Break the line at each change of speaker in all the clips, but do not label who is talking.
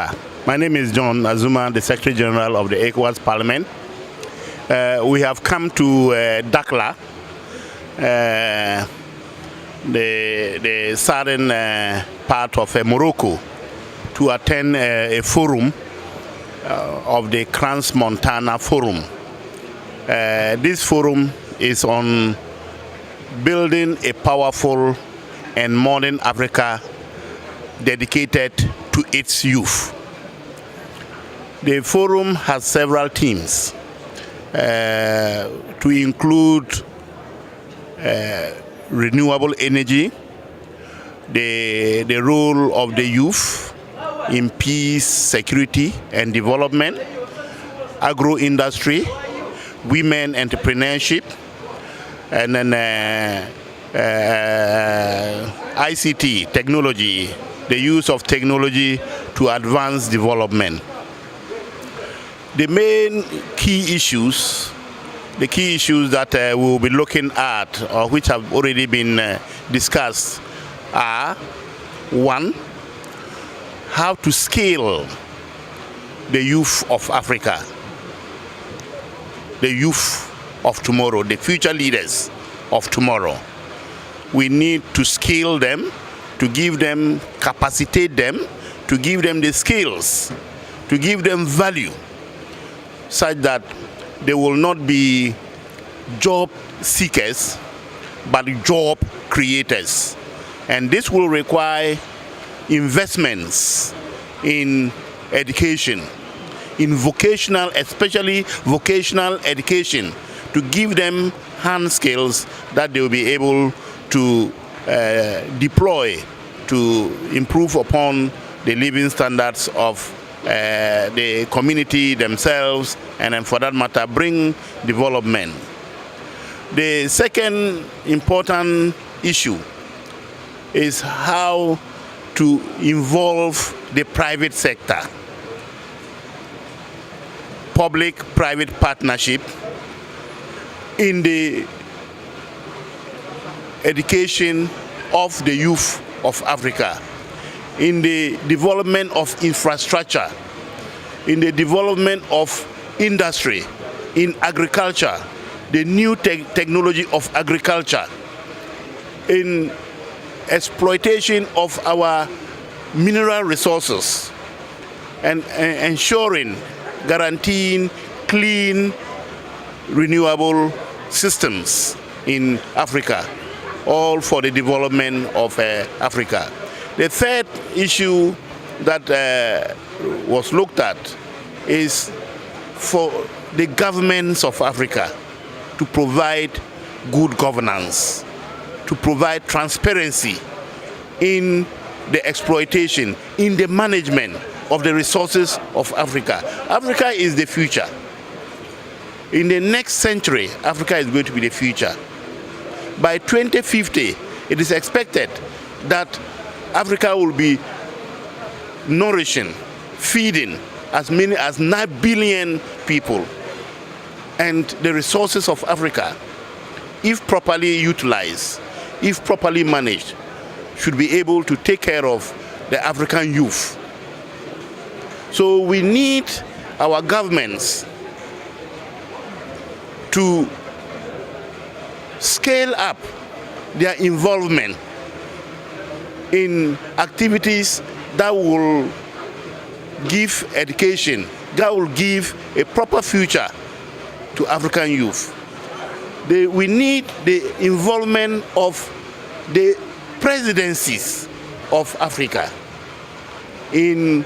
My name is John Azuma, the Secretary General of the Ecowas Parlement. We have come to Dakla, the southern part of Morocco, to attend a forum of the Trans-Montana Forum. This forum is on building a powerful and modern Africa dedicated to its youth. The forum has several themes to include renewable energy, the role of the youth in peace, security, and development, agro-industry, women entrepreneurship, and then ICT, technology, the use of technology to advance development. The main key issues, that we'll be looking at, or which have already been discussed, are: one, how to scale the youth of Africa, the youth of tomorrow, the future leaders of tomorrow. We need to scale them, to give them, capacitate them, to give them the skills, to give them value, such that they will not be job seekers, but job creators. And this will require investments in education, in vocational, especially vocational education, to give them hand skills that they will be able to deploy to improve upon the living standards of the community themselves, and then for that matter bring development. The second important issue is how to involve the private sector, public-private partnership in the education of the youth of Africa, in the development of infrastructure, in the development of industry, in agriculture, the new technology of agriculture, in exploitation of our mineral resources, and ensuring, guaranteeing clean, renewable systems in Africa, all for the development of Africa. The third issue that was looked at is for the governments of Africa to provide good governance, to provide transparency in the exploitation, in the management of the resources of Africa. Africa is the future. In the next century, Africa is going to be the future. By 2050, it is expected that Africa will be nourishing, feeding as many as 9 billion people. And the resources of Africa, if properly utilized, if properly managed, should be able to take care of the African youth. So we need our governments to scale up their involvement in activities that will give education, that will give a proper future to African youth. We need the involvement of the presidencies of Africa in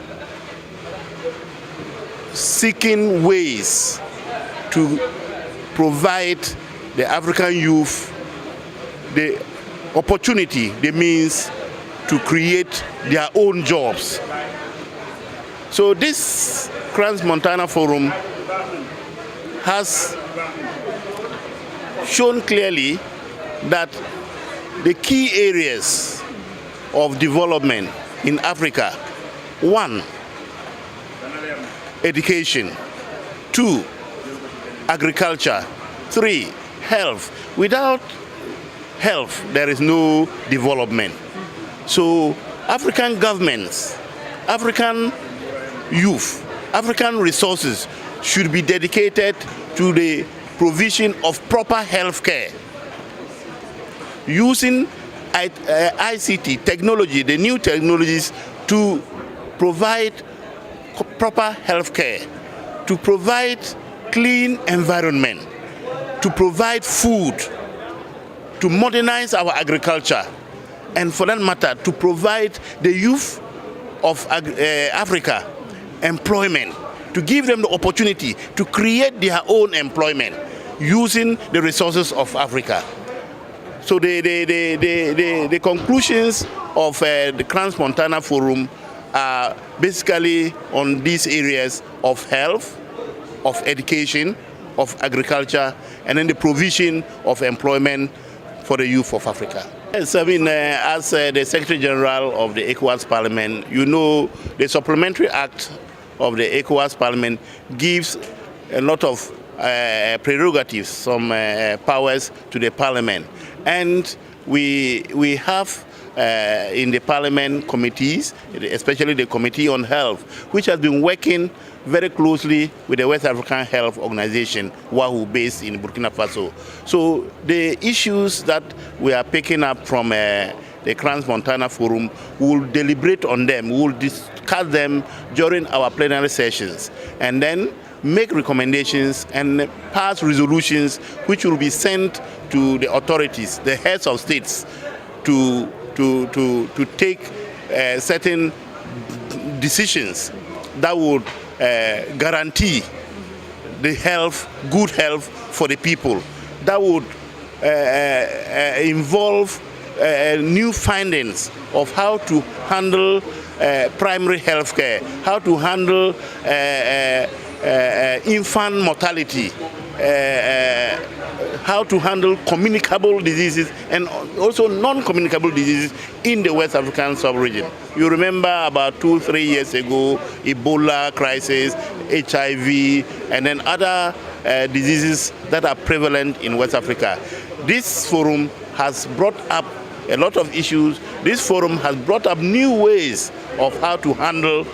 seeking ways to provide the African youth the opportunity, the means to create their own jobs. So this Trans-Montana Forum has shown clearly that the key areas of development in Africa: 1, education; 2, agriculture; 3, health. Without health, there is no development. So African governments, African youth, African resources should be dedicated to the provision of proper health care. Using ICT technology, the new technologies, to provide proper health care, to provide clean environment, to provide food, to modernize our agriculture, and for that matter, to provide the youth of Africa employment, to give them the opportunity to create their own employment using the resources of Africa. So the conclusions of the Trans-Montana Forum are basically on these areas of health, of education, of agriculture, and then the provision of employment for the youth of Africa. Yes, I mean, as the Secretary General of the Ecowas Parliament, you know, the Supplementary Act of the Ecowas Parliament gives a lot of prerogatives, some powers to the Parliament. And we have in the Parliament committees, especially the Committee on Health, which has been working very closely with the West African Health Organization, WAHU, based in Burkina Faso. So the issues that we are picking up from the Trans-Montana Forum, we will deliberate on them, we will discuss them during our plenary sessions, and then make recommendations and pass resolutions which will be sent to the authorities, the heads of states, to take certain decisions that would guarantee the health, good health for the people. That would involve new findings of how to handle primary health care, how to handle infant mortality, how to handle communicable diseases and also non-communicable diseases in the West African sub-region. You remember about 2-3 years ago, Ebola crisis, HIV, and then other diseases that are prevalent in West Africa. This forum has brought up a lot of issues. This forum has brought up new ways of how to handle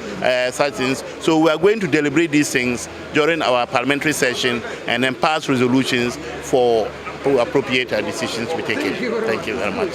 such things. So we are going to deliberate these things during our parliamentary session and then pass resolutions for appropriate decisions to be taken. Thank you very much.